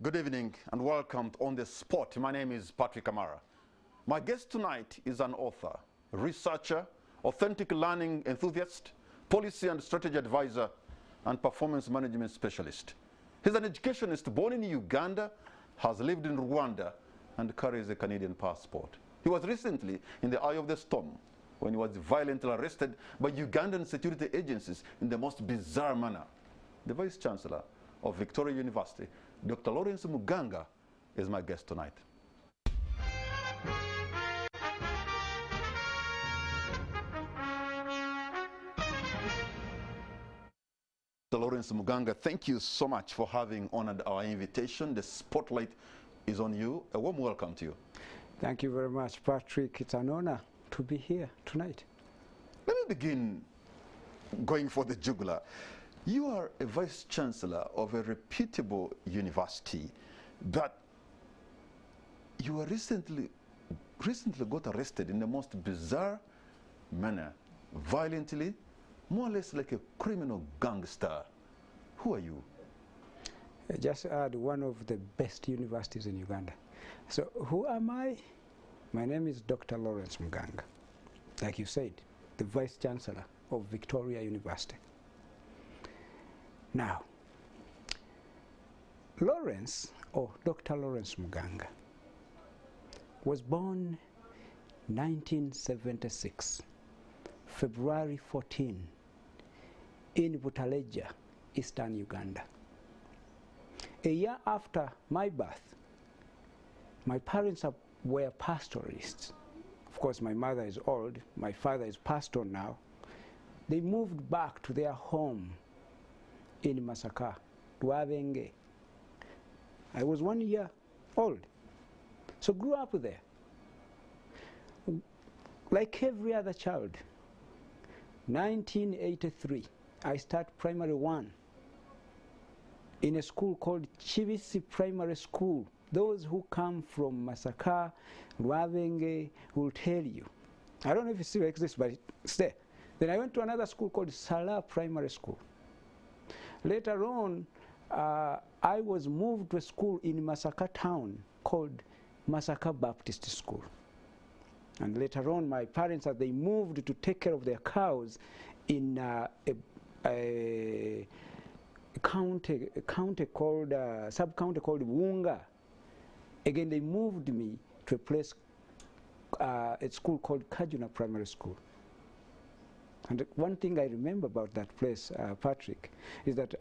Good evening and welcome to On the Spot. My name is Patrick Amara. My guest tonight is an author, researcher, authentic learning enthusiast, policy and strategy advisor, and performance management specialist. He's an educationist born in Uganda, has lived in Rwanda, and carries a Canadian passport. He was recently in the eye of the storm when he was violently arrested by Ugandan security agencies in the most bizarre manner. The Vice Chancellor of Victoria University, Dr. Lawerence Muganga, is my guest tonight. Dr. Lawerence Muganga, thank you so much for having honored our invitation. The spotlight is on you. A warm welcome to you. Thank you very much, Patrick. It's an honor to be here tonight. Let me begin going for the jugular. You are a Vice Chancellor of a reputable university, but you were recently got arrested in the most bizarre manner, violently, more or less like a criminal gangster. Who are you? Just add one of the best universities in Uganda. So who am I? My name is Dr. Lawerence Muganga. Like you said, the Vice Chancellor of Victoria University. Now, Lawerence, or Dr. Lawerence Muganga, was born 1976, February 14, in Butaleja, Eastern Uganda. A year after my birth, my parents were pastoralists. Of course, my mother is old, my father is pastor now. They moved back to their home in Masaka, Rwanda. I was 1 year old, so grew up there. Like every other child, 1983, I started primary 1 in a school called Chibisi Primary School. Those who come from Masaka, Rwanda will tell you. I don't know if it still exists, but it's there. Then I went to another school called Sala Primary School. Later on, I was moved to a school in Masaka town called Masaka Baptist School. And later on, my parents, as they moved to take care of their cows in a county called, sub-county called Wunga. Again, they moved me to a place, a school called Kajuna Primary School. And one thing I remember about that place, Patrick, is that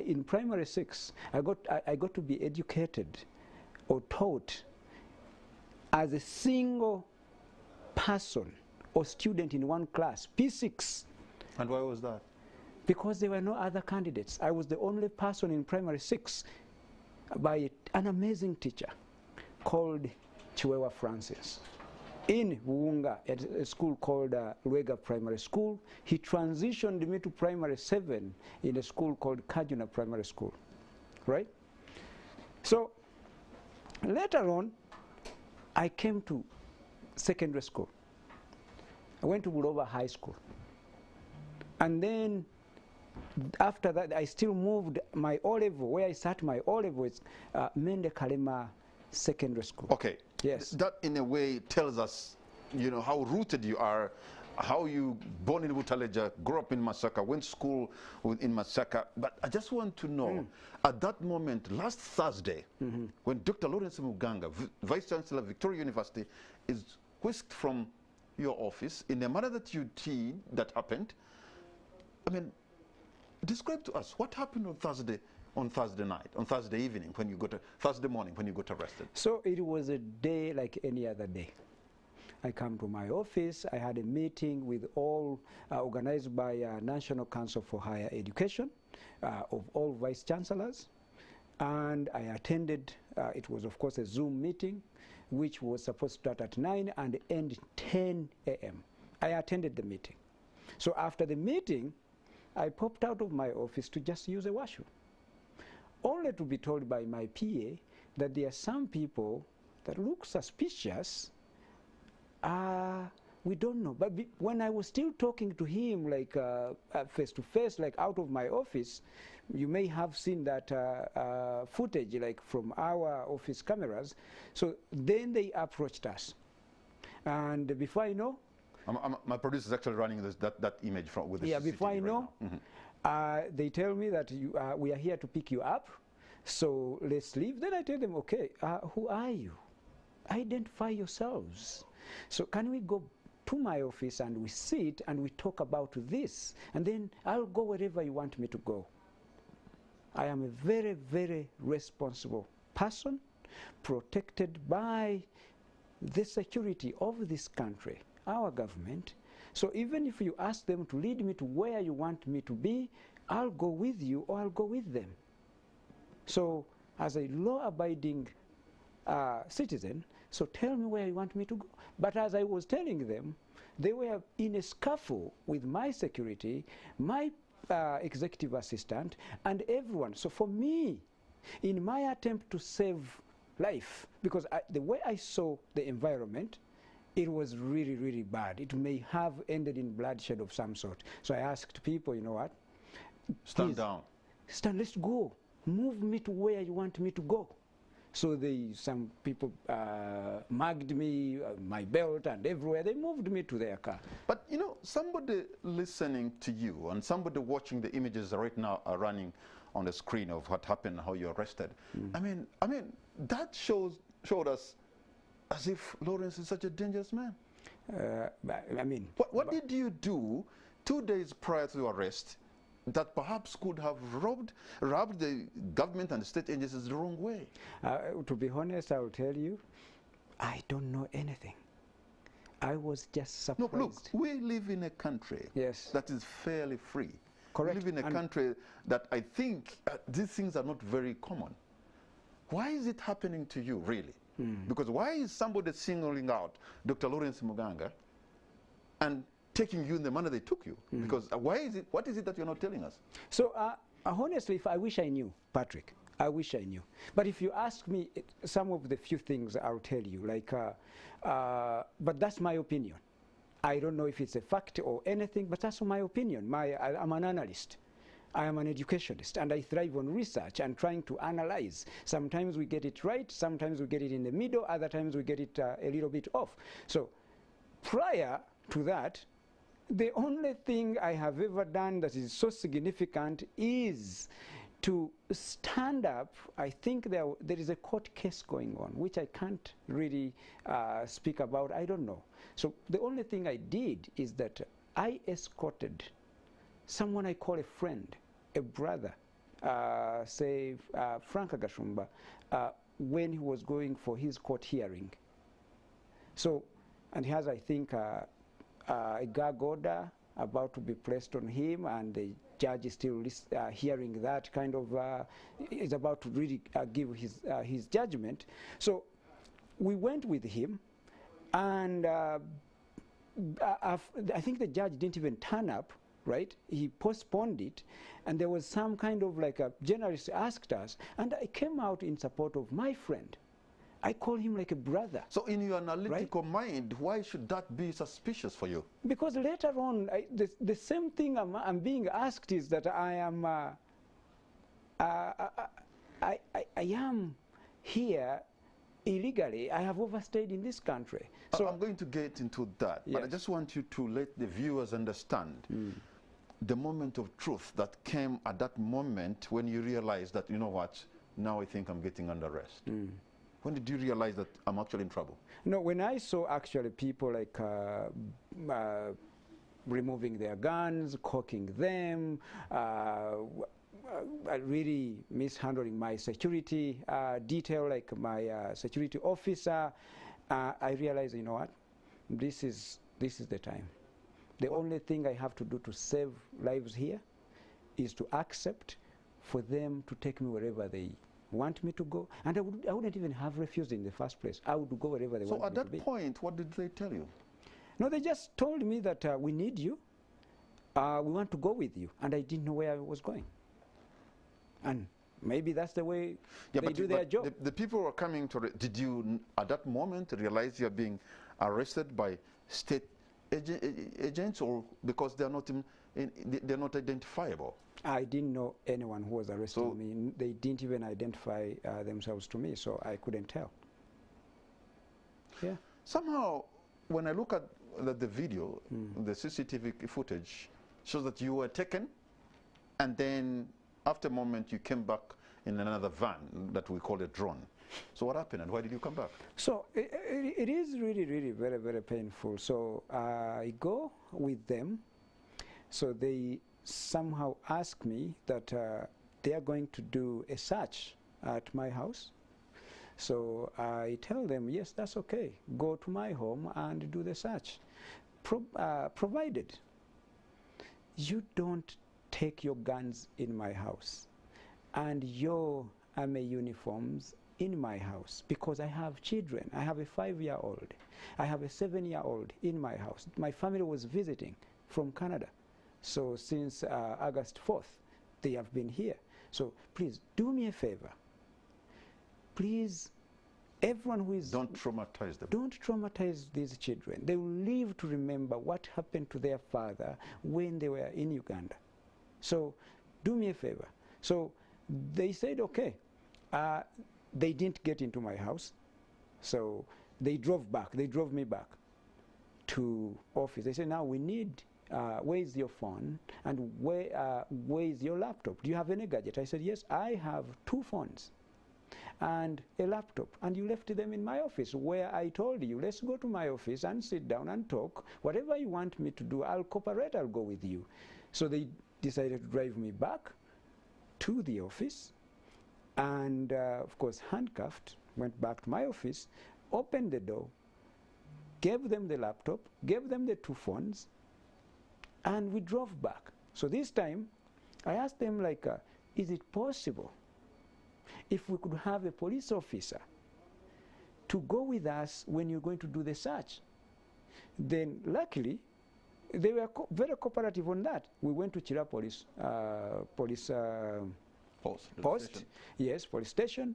in primary 6, I got to be educated or taught as a single person or student in one class, P6. And why was that? Because there were no other candidates. I was the only person in primary 6 by an amazing teacher called Chiwewa Francis. In Buunga, at a school called Rwega Primary School. He transitioned me to primary 7 in a school called Kajuna Primary School, right? So later on, I came to secondary school. I went to Buloba High School. And then after that, I still moved my O-level, where I started my O-level is Mende Kalema Secondary School. Okay. Yes. That in a way tells us, you know, how rooted you are, how you born in Butaleja, grew up in Masaka, went to school in Masaka. But I just want to know, at that moment, last Thursday, when Dr. Lawerence Muganga, Vice Chancellor of Victoria University, is whisked from your office in the manner that you did, that happened. I mean, describe to us what happened on Thursday night, on Thursday evening, when you got Thursday morning when you got arrested. So it was a day like any other day. I come to my office. I had a meeting with all organized by National Council for Higher Education of all vice chancellors, and I attended. It was of course a Zoom meeting, which was supposed to start at 9 and end 10 a.m. I attended the meeting. So after the meeting, I popped out of my office to just use a washroom, only to be told by my PA that there are some people that look suspicious We don't know. But when I was still talking to him, like face to face, like out of my office, you may have seen that footage, like from our office cameras. So then they approached us, and before I know, my producer is actually running that image from with the yeah. CCTV Before I right know, they tell me that we are here to pick you up, so let's leave. Then I tell them, okay, who are you? Identify yourselves. So can we go to my office and we sit and we talk about this, and then I'll go wherever you want me to go. I am a very, very responsible person, protected by the security of this country, our government. So even if you ask them to lead me to where you want me to be, I'll go with you or I'll go with them. So as a law-abiding citizen, so tell me where you want me to go. But as I was telling them, they were in a scuffle with my security, my executive assistant, and everyone. So for me, in my attempt to save life, because the way I saw the environment, it was really, really bad. It may have ended in bloodshed of some sort. So I asked people, you know what? Stand down. Stand, let's go. Move me to where you want me to go. So some people mugged me, my belt and everywhere. They moved me to their car. But you know, somebody listening to you and somebody watching the images right now are running on the screen of what happened, how you arrested. I mean, that showed us as if Lawerence is such a dangerous man. I mean, what did you do 2 days prior to your arrest that perhaps could have rubbed the government and the state agencies the wrong way? To be honest, I will tell you, I don't know anything. I was just surprised. Look, we live in a country that is fairly free. Correct. We live in a country that I think these things are not very common. Why is it happening to you, really? Because why is somebody singling out Dr. Lawerence Muganga and taking you in the manner they took you? Because what is it that you're not telling us? So honestly, I wish I knew, Patrick. I wish I knew. But if you ask me some of the few things, I'll tell you. Like, but that's my opinion. I don't know if it's a fact or anything, but that's my opinion. I'm an analyst. I am an educationist, and I thrive on research and trying to analyze. Sometimes we get it right, sometimes we get it in the middle, other times we get it a little bit off. So prior to that, the only thing I have ever done that is so significant is to stand up. I think there is a court case going on, which I can't really speak about. I don't know. So the only thing I did is that I escorted someone I call a friend, a brother, say Frank Agashumba, when he was going for his court hearing. So, and he has, I think, a gag order about to be placed on him, and the judge is still hearing that kind of, is about to really give his judgment. So we went with him, and I think the judge didn't even turn up, right? He postponed it, and there was some kind of like a journalist asked us, and I came out in support of my friend. I call him like a brother. So in your analytical mind, why should that be suspicious for you? Because later on, the same thing I'm being asked is that I am here illegally. I have overstayed in this country. So I'm going to get into that, but I just want you to let the viewers understand the moment of truth that came at that moment when you realized that, you know what, now I think I'm getting under arrest. When did you realize that I'm actually in trouble? No, when I saw actually people like removing their guns, cocking them, really mishandling my security detail, like my security officer, I realized, you know what, this is the time. The only thing I have to do to save lives here is to accept for them to take me wherever they want me to go, and I wouldn't even have refused in the first place. I would go wherever they want me to be. So at that point, what did they tell you? No, they just told me that we need you, we want to go with you, and I didn't know where I was going. And maybe that's the way they do their job. The people who are coming to, did you at that moment realize you're being arrested by state agents, or because they're not they're not identifiable? I didn't know anyone who was arresting So me. They didn't even identify themselves to me, so I couldn't tell. Yeah. somehow, when I look at the video, the CCTV footage shows that you were taken, and then after a moment you came back in another van that we call a drone. So what happened, and why did you come back? So it is really, really very, very painful. So I go with them. So they somehow ask me that they are going to do a search at my house. So I tell them, yes, that's okay. Go to my home and do the search. Provided you don't take your guns in my house and your army uniforms in my house, because I have children. I have a 5-year-old. I have a 7-year-old in my house. My family was visiting from Canada. So since August 4th, they have been here. So please do me a favor. Please, everyone who is... Don't traumatize them. Don't traumatize these children. They will live to remember what happened to their father when they were in Uganda. So do me a favor. So they said, okay. They didn't get into my house. So they drove back. They drove me back to office. They said, now we need, where is your phone? And where is your laptop? Do you have any gadget? I said, yes, I have 2 phones and a laptop, and you left them in my office, where I told you, let's go to my office and sit down and talk. Whatever you want me to do, I'll cooperate, I'll go with you. So they decided to drive me back to the office, and of course handcuffed, went back to my office, opened the door, gave them the laptop, gave them the 2 phones, and we drove back. So this time I asked them, like, is it possible if we could have a police officer to go with us when you're going to do the search? Then luckily they were very cooperative on that. We went to Chira police post. Yes, police station.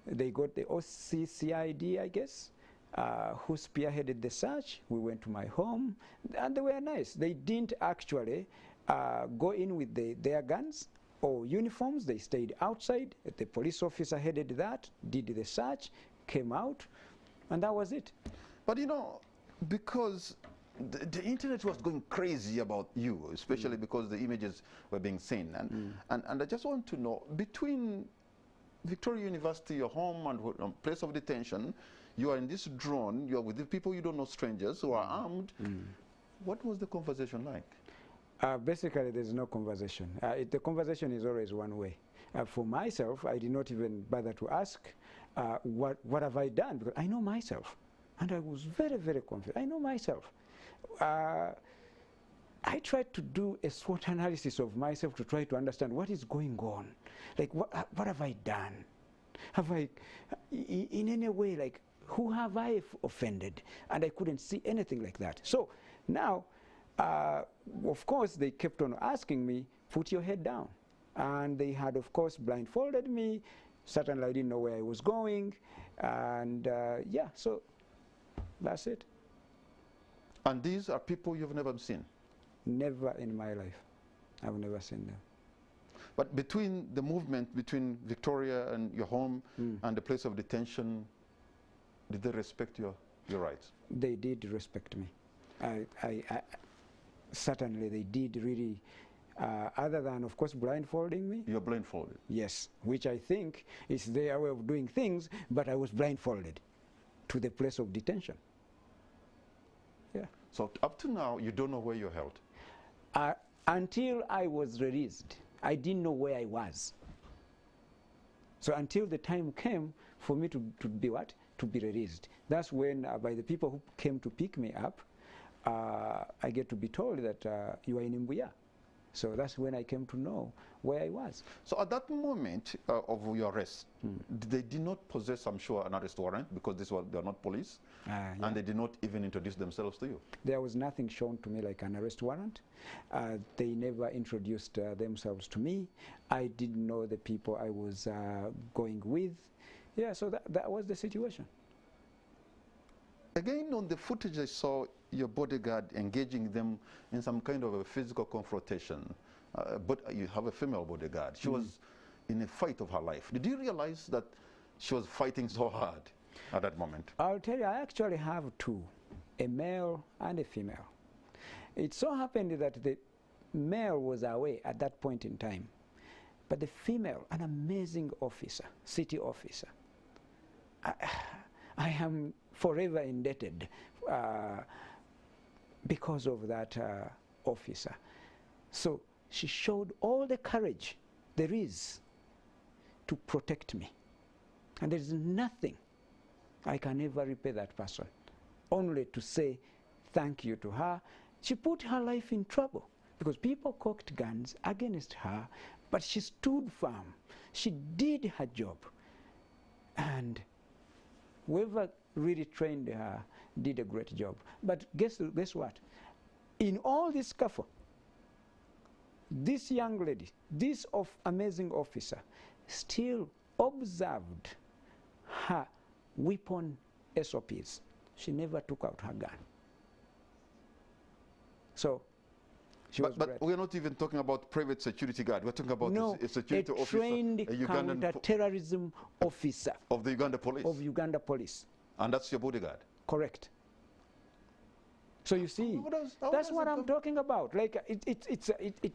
They got the OCCID, I guess, who spearheaded the search. We went to my home, and they were nice. They didn't actually go in with their guns or uniforms. They stayed outside. The police officer headed that, did the search, came out, and that was it. But you know, because the internet was going crazy about you, especially because the images were being seen. And I just want to know, between Victoria University, your home, and place of detention, you are in this drone, you are with the people you don't know, strangers who are armed. What was the conversation like? Basically, there's no conversation. The conversation is always one way. For myself, I did not even bother to ask, what have I done? Because I know myself. And I was very, very confused. I know myself. I tried to do a SWOT analysis of myself to try to understand what is going on. Like, what have I done? Have I, in any way, like, who have I offended? And I couldn't see anything like that. So now, of course, they kept on asking me, put your head down. And they had, of course, blindfolded me. Certainly, I didn't know where I was going. And yeah, so that's it. And these are people you've never seen? Never in my life. I've never seen them. But between the movement between Victoria and your home and the place of detention, did they respect your rights? They did respect me. Certainly they did really, other than, of course, blindfolding me. You're blindfolded? Yes, which I think is their way of doing things, but I was blindfolded to the place of detention. Yeah. So up to now, you don't know where you're held? Until I was released, I didn't know where I was. So until the time came for me to be what? To be released. That's when, by the people who came to pick me up, I get to be told that you are in Mbuya. So that's when I came to know where I was. So at that moment of your arrest, they did not possess, I'm sure, an arrest warrant, because they're not police, Yeah. and they did not even introduce themselves to you? There was nothing shown to me like an arrest warrant. They never introduced themselves to me. I didn't know the people I was going with. Yeah, so that was the situation. Again, on the footage I saw, your bodyguard engaging them in some kind of a physical confrontation. But you have a female bodyguard. She was in a fight of her life. Did you realize that she was fighting so hard at that moment? I'll tell you, I actually have two, a male and a female. It so happened that the male was away at that point in time, but the female, an amazing officer, city officer. I am forever indebted because of that officer. So she showed all the courage there is to protect me. And there is nothing I can ever repay that person, only to say thank you to her. She put her life in trouble because people cocked guns against her, but she stood firm. She did her job. And whoever really trained her did a great job. But guess what? In all this scuffle, this young lady, this amazing officer, still observed her weapon SOPs. She never took out her gun. So she was great. But we're not even talking about private security guard. We're talking about a security officer, trained counter-terrorism officer of the Uganda police. Of Uganda police. And that's your bodyguard. Correct. So you see, that's what I'm talking about. Like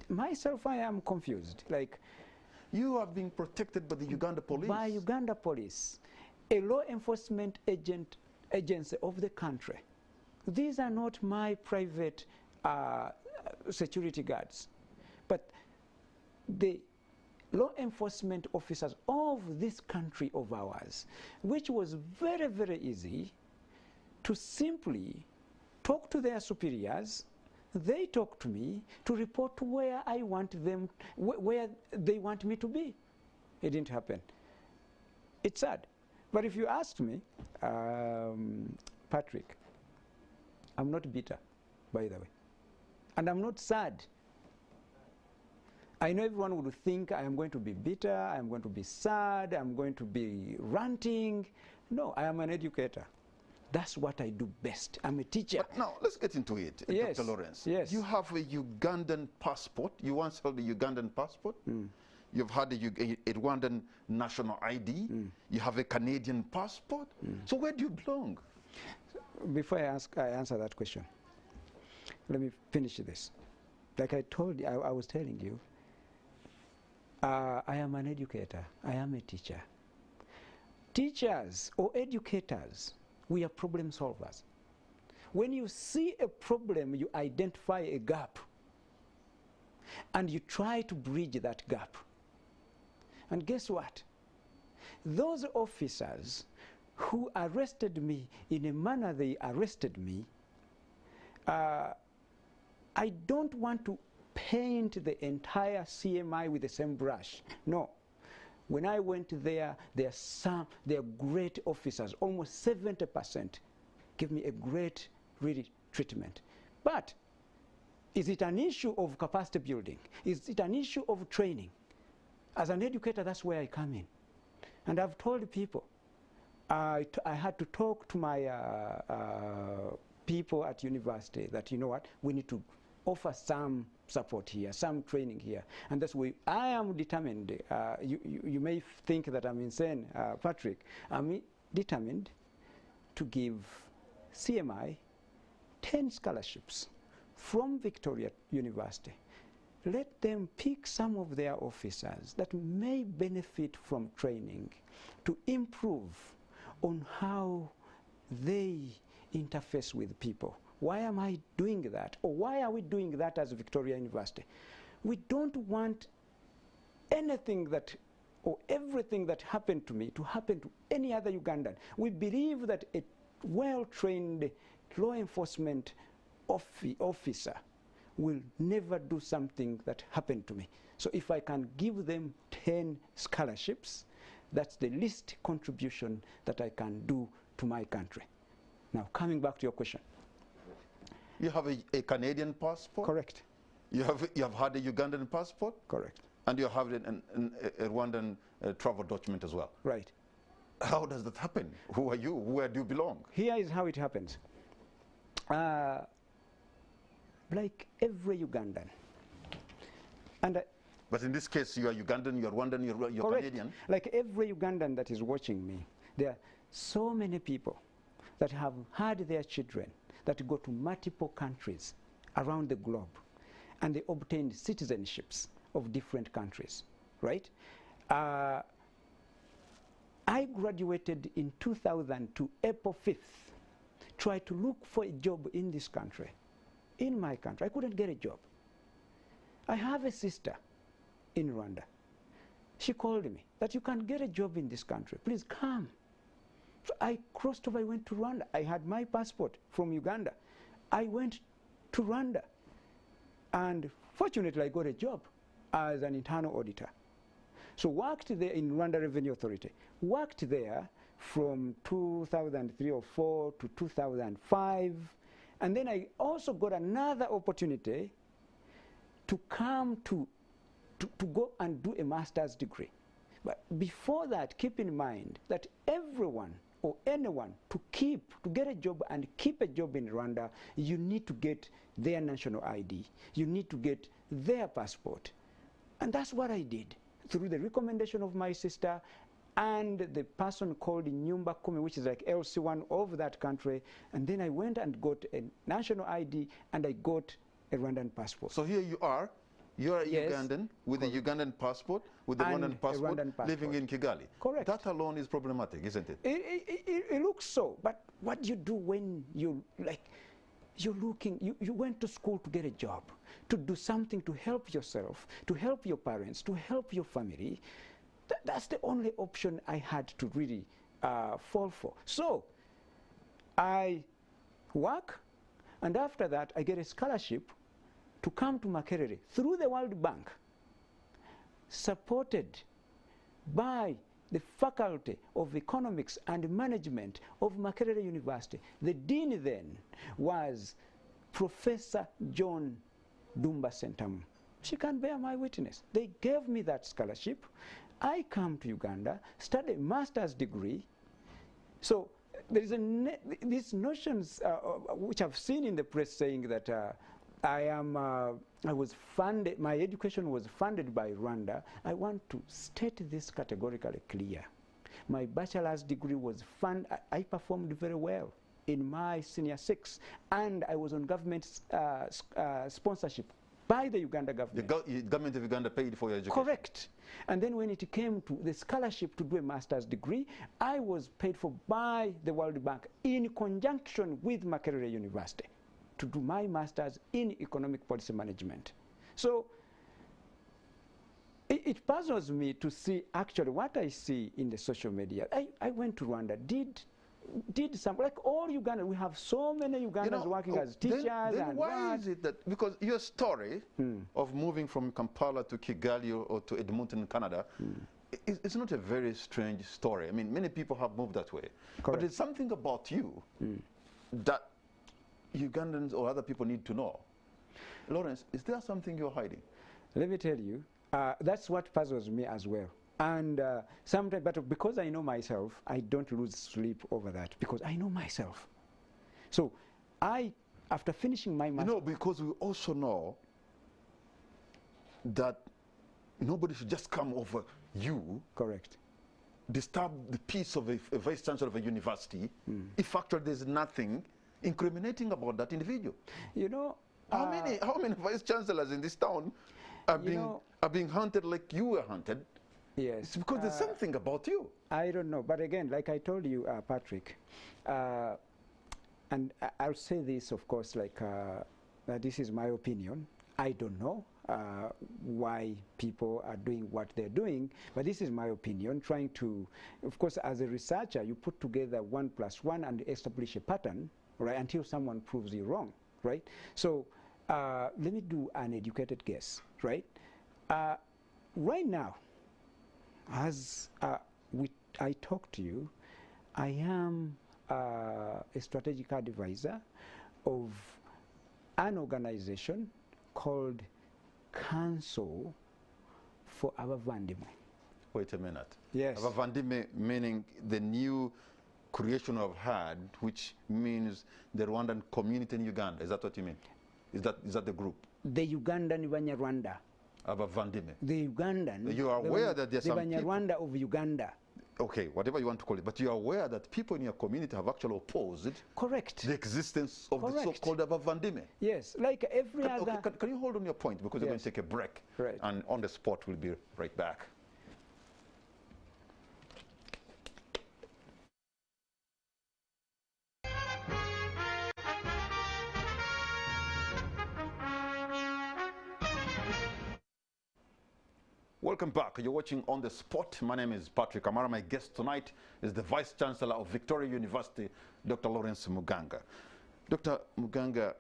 myself, I am confused. Like, you are being protected by the Uganda police. By Uganda police, a law enforcement agency of the country. These are not my private security guards, but the law enforcement officers of this country of ours, which was very, very easy to simply talk to their superiors. They talk to me to report to where I want them, where they want me to be. It didn't happen. It's sad. But if you ask me, Patrick, I'm not bitter, by the way. And I'm not sad. I know everyone would think I am going to be bitter, I am going to be sad, I'm going to be ranting. No, I am an educator. That's what I do best. I'm a teacher. But now, let's get into it, yes. Dr. Lawerence. Yes. You have a Ugandan passport. You once held a Ugandan passport. You've had a Rwandan national ID. You have a Canadian passport. So where do you belong? Before I answer that question, let me finish this. Like I told you, I was telling you, I am an educator. I am a teacher. Teachers or educators, we are problem solvers. When you see a problem, you identify a gap, and you try to bridge that gap. And guess what? Those officers who arrested me in a manner they arrested me, I don't want to paint the entire CMI with the same brush. No. When I went there, there are great officers, almost 70% give me a great really treatment. But is it an issue of capacity building? Is it an issue of training? As an educator, that's where I come in. And I've told people, I had to talk to my people at university that, you know what, we need to offer some support here, some training here. And that's why I am determined. You may think that I'm insane, Patrick. I'm determined to give CMI 10 scholarships from Victoria University. Let them pick some of their officers that may benefit from training to improve on how they interface with people. Why am I doing that? Or why are we doing that as Victoria University? We don't want anything that, or everything that happened to me to happen to any other Ugandan. We believe that a well-trained law enforcement officer will never do something that happened to me. So if I can give them 10 scholarships, that's the least contribution that I can do to my country. Now, coming back to your question. You have a Canadian passport? Correct. You have had a Ugandan passport? Correct. And you have a Rwandan travel document as well? like every Ugandan. And but in this case, you are Ugandan, you are Rwandan, you're Canadian. Like every Ugandan that is watching me, there are so many people that have had their children that go to multiple countries around the globe, and they obtained citizenships of different countries, right? I graduated in 2002, April 5th, tried to look for a job in this country, in my country. I couldn't get a job. I have a sister in Rwanda. She called me that you can get a job in this country. Please come. So I crossed over, I went to Rwanda. I had my passport from Uganda. I went to Rwanda. And fortunately, I got a job as an internal auditor. So worked there in Rwanda Revenue Authority. Worked there from 2003 or 4 to 2005. And then I also got another opportunity to come to go and do a master's degree. But before that, keep in mind that everyone or anyone to get a job and keep a job in Rwanda, you need to get their national ID. You need to get their passport. And that's what I did through the recommendation of my sister and the person called Nyumba Kumi, which is like LC1 of that country. And then I went and got a national ID and I got a Rwandan passport. So here you are. You're a Ugandan with a Ugandan passport, with a Rwandan passport, living in Kigali. Correct. That alone is problematic, isn't it? It looks so, but what do you do when you're looking, you went to school to get a job, to do something to help yourself, to help your parents, to help your family. That's the only option I had to really fall for. So I work, and after that I get a scholarship to come to Makerere through the World Bank, supported by the Faculty of Economics and Management of Makerere University. The dean then was Professor John Dumba Sentamu. She can bear my witness. They gave me that scholarship. I come to Uganda, study a master's degree. So there is these notions which I've seen in the press saying that I was funded, my education was funded by Rwanda. I want to state this categorically clear. My bachelor's degree was funded. I performed very well in my senior 6, and I was on government sponsorship by the Uganda government. The government of Uganda paid for your education? Correct. And then when it came to the scholarship to do a master's degree, I was paid for by the World Bank in conjunction with Makerere University to do my master's in economic policy management. So it puzzles me to see actually what I see in the social media. I went to Rwanda, did some, like all Ugandans, we have so many Ugandans working as teachers. Then why is it that, because your story of moving from Kampala to Kigali or to Edmonton, Canada, it's not a very strange story. I mean, many people have moved that way. Correct. But there's something about you that Ugandans or other people need to know. Lawerence, is there something you're hiding? Let me tell you, that's what puzzles me as well. And sometimes, but because I know myself, I don't lose sleep over that, because I know myself. So after finishing my master's... because we also know that nobody should just come over you. Correct. Disturb the peace of a vice chancellor of a university, if actually there's nothing incriminating about that individual. How many vice chancellors in this town are being hunted like you were hunted? Yes. It's because there's something about you. I don't know, but again, like I told you, Patrick, and I'll say this, of course, like that this is my opinion. I don't know why people are doing what they're doing, but this is my opinion, trying to, of course, as a researcher, you put together 1 + 1 and establish a pattern, right, until someone proves you wrong, right? So let me do an educated guess, right? Right now, as I talk to you, I am a strategic advisor of an organization called Council for Abavandimwe. Wait a minute. Yes. Abavandimwe meaning the new creation of had, which means the Rwandan community in Uganda. Is that what you mean? Is that the group? The Ugandan Banya Rwanda. Abavandime. The Ugandan. You are aware that there's some Banya people. Rwanda of Uganda. Okay, whatever you want to call it, but you are aware that people in your community have actually opposed Correct. the existence of the so-called Abavandime. Yes, like every other. Okay, can you hold on your point, because we're going to take a break, Right. and on the spot we'll be right back. Welcome back. You're watching On the Spot. My name is Patrick Amara. My guest tonight is the Vice Chancellor of Victoria University, Dr. Lawerence Muganga. Dr. Muganga,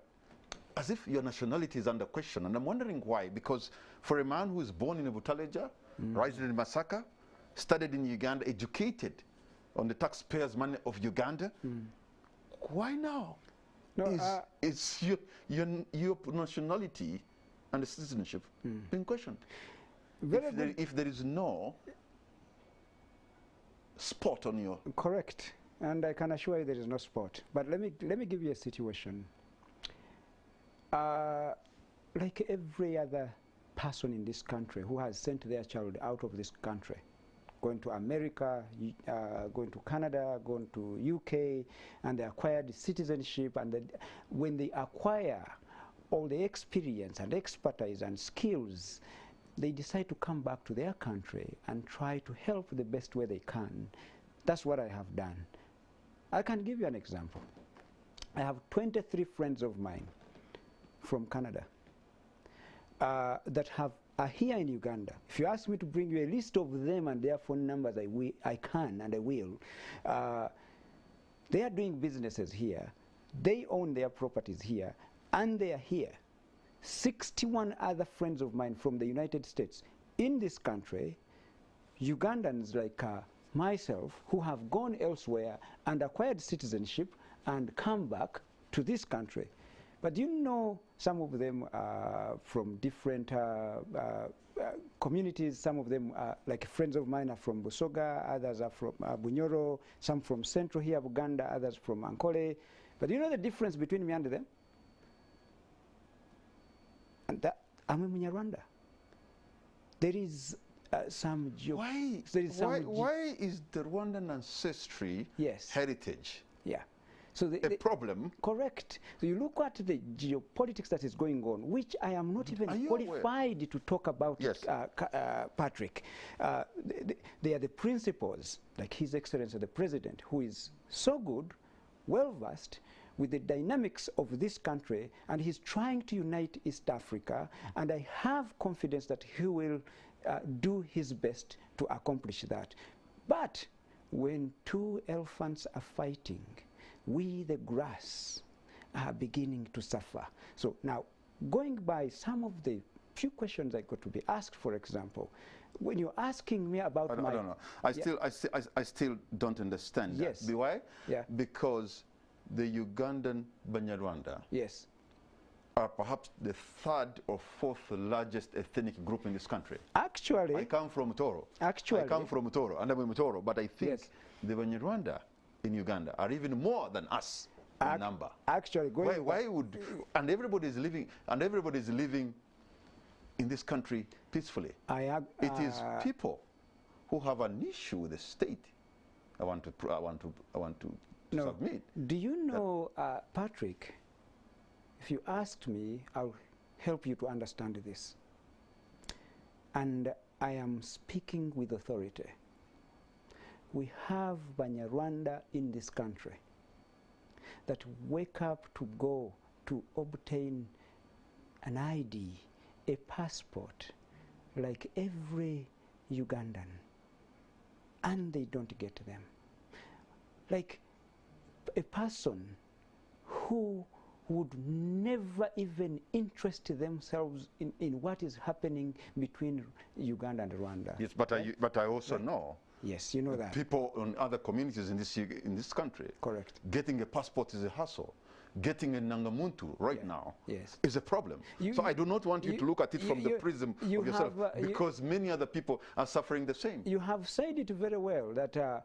as if your nationality is under question, and I'm wondering why. Because for a man who is born in Butaleja, raised in Masaka, studied in Uganda, educated on the taxpayers' money of Uganda, why now? No, is your nationality and the citizenship being questioned? If there is no spot on your... Correct. And I can assure you there is no spot. But let me give you a situation. Like every other person in this country who has sent their child out of this country, going to America, going to Canada, going to UK, and they acquired citizenship, and when they acquire all the experience and expertise and skills, they decide to come back to their country and try to help the best way they can. That's what I have done. I can give you an example. I have 23 friends of mine from Canada that are here in Uganda. If you ask me to bring you a list of them and their phone numbers, I can and I will. They are doing businesses here. They own their properties here, and they are here. 61 other friends of mine from the United States in this country, Ugandans like myself, who have gone elsewhere and acquired citizenship and come back to this country. But you know, some of them are from different communities. Some of them, like friends of mine, are from Busoga, others are from Bunyoro, some from central here, Uganda, others from Ankole. But you know the difference between me and them? And that, I'm a Munyarwanda. There is some... Why is the Rwandan ancestry heritage a problem? Correct. So you look at the geopolitics that is going on, which I am not even qualified to talk about, Patrick. They are the principles, like His Excellency the President, who is so good, well-versed, with the dynamics of this country, and he's trying to unite East Africa, and I have confidence that he will do his best to accomplish that. But when two elephants are fighting, we, the grass, are beginning to suffer. So now, going by some of the few questions I got to be asked, for example, when you're asking me about I don't know. I still don't understand that. Why? Yeah. Because the Ugandan Banya Rwanda are perhaps the third or fourth largest ethnic group in this country. Actually, I come from Toro. Actually, I come from Toro, and I'm in Toro, but I think the Banya Rwanda in Uganda are even more than us in number. Actually, why would and everybody is living in this country peacefully? It is people who have an issue with the state. I want to submit. Do you know, Patrick, if you asked me, I'll help you to understand this. And I am speaking with authority. We have Banya Rwanda in this country that wake up to go to obtain an ID, a passport, like every Ugandan, and they don't get them. Like a person who would never even interest themselves in what is happening between Uganda and Rwanda. Yes, but I also know. Yes, you know that. People in other communities in this country. Correct. Getting a passport is a hassle. getting a Nangamuntu right now Yes. is a problem. So I do not want you to look at it from the prism of yourself, because many other people are suffering the same. You have said it very well, that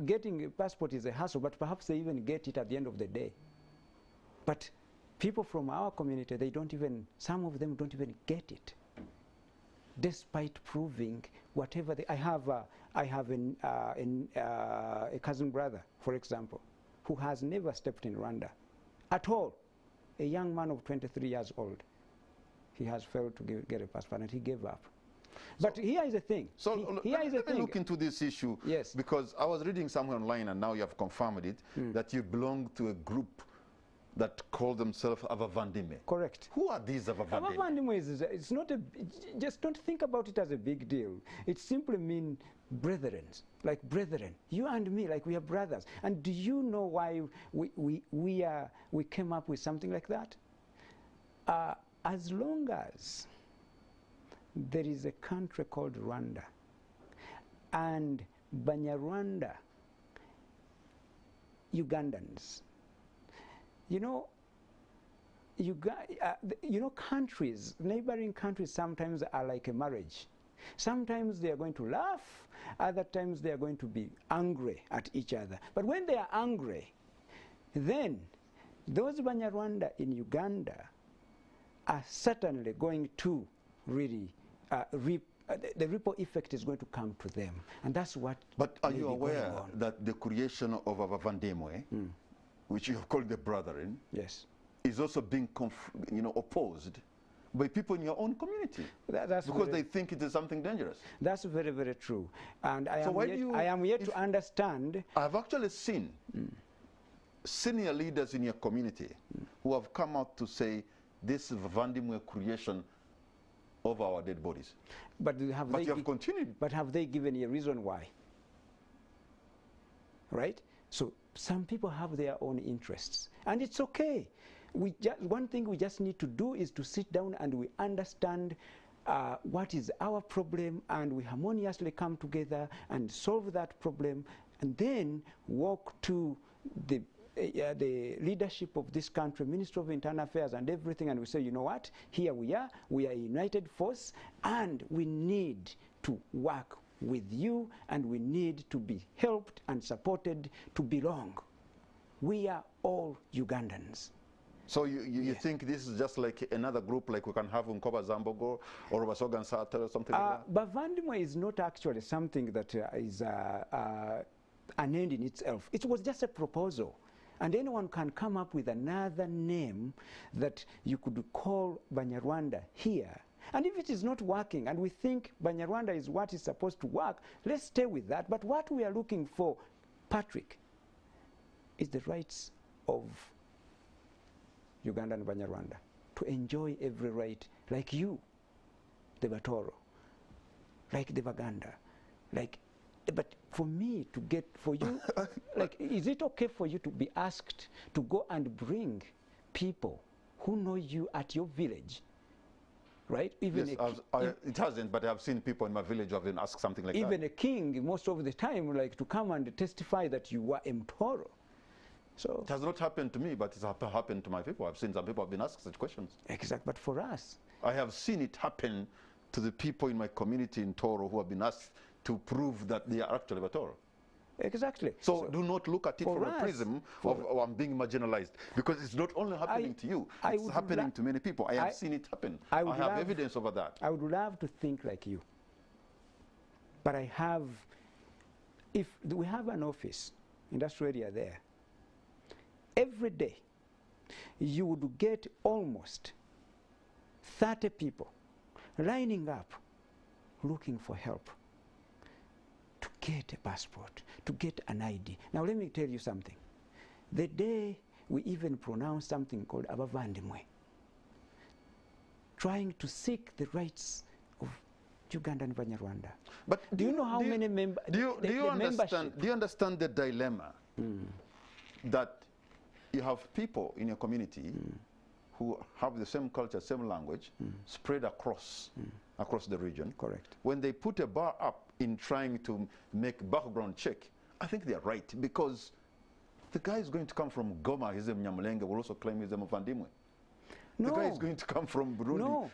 getting a passport is a hassle, but perhaps they even get it at the end of the day. But people from our community, they don't even, some of them don't even get it, despite proving whatever I have a cousin brother, for example, who has never stepped in Rwanda at all. A young man of 23 years old. He has failed to get a passport, and he gave up. But here is the thing. So let me look into this issue. Yes. Because I was reading somewhere online, and now you have confirmed it, that you belong to a group that call themselves Abavandimwe. Correct. Who are these Abavandimwe? Abavandimwe is, it's not a, just don't think about it as a big deal. It simply means brethren, like brethren. You and me, like we are brothers. And do you know why we came up with something like that? As long as there is a country called Rwanda, and Banya Rwanda, Ugandans, you know, countries, neighboring countries sometimes are like a marriage. Sometimes they are going to laugh, other times they are going to be angry at each other. But when they are angry, then those Banyarwanda in Uganda are certainly going to really the ripple effect is going to come to them. And that's what. But are you aware that the creation of Abavandimwe, which you have called the brethren, yes, is also being opposed by people in your own community? That's because they think it is something dangerous. That's very, very true. And I am yet to understand. I've actually seen senior leaders in your community who have come out to say this is Vandimwe creation of our dead bodies. But you have continued. But have they given a reason why? Right? So some people have their own interests, and it's okay. One thing we just need to do is to sit down and we understand what is our problem, and we harmoniously come together and solve that problem, and then walk to the leadership of this country, Ministry of Internal Affairs and everything, and we say, you know what, here we are a united force, and we need to work with you, and we need to be helped and supported to belong. We are all Ugandans. So you think this is just like another group, like we can have Nkoba Zambogo or Basogan Sata or something like that? Bavandimwe is not actually something that is an end in itself. It was just a proposal. And anyone can come up with another name that you could call Banyarwanda here. And if it is not working, and we think Banyarwanda is what is supposed to work, let's stay with that. But what we are looking for, Patrick, is the rights of Uganda and Banyarwanda to enjoy every right, like you, the Batoro, like the Baganda, like. But for me to get, for you, like, is it okay for you to be asked to go and bring people who know you at your village, right? Even yes, it hasn't, but I've seen people in my village who have been asked something like that. Even a king, most of the time, like to come and testify that you were Mtoro. So it has not happened to me, but it's happened to my people. I've seen some people have been asked such questions. Exactly, but for us, I have seen it happen to the people in my community in Toro who have been asked to prove that they are actually Batoro. Exactly. So do not look at it from a prism of I'm being marginalized, because it's not only happening to you, it's happening to many people. I have seen it happen. I have evidence over that. I would love to think like you. But I have, if we have an office, industrial area there, every day you would get almost 30 people lining up looking for help to get a passport, to get an ID. Now let me tell you something. The day we even pronounce something called Abavandimwe, trying to seek the rights of Uganda and Banyarwanda. But do you know how many members? Do you understand the dilemma that you have people in your community who have the same culture, same language, spread across the region? Correct. When they put a bar up in trying to make background check, I think they are right, because The guy is going to come from Goma, he's a Mnyamulenge, will also claim he's a Muvandimwe. No. The guy is going to come from Burundi.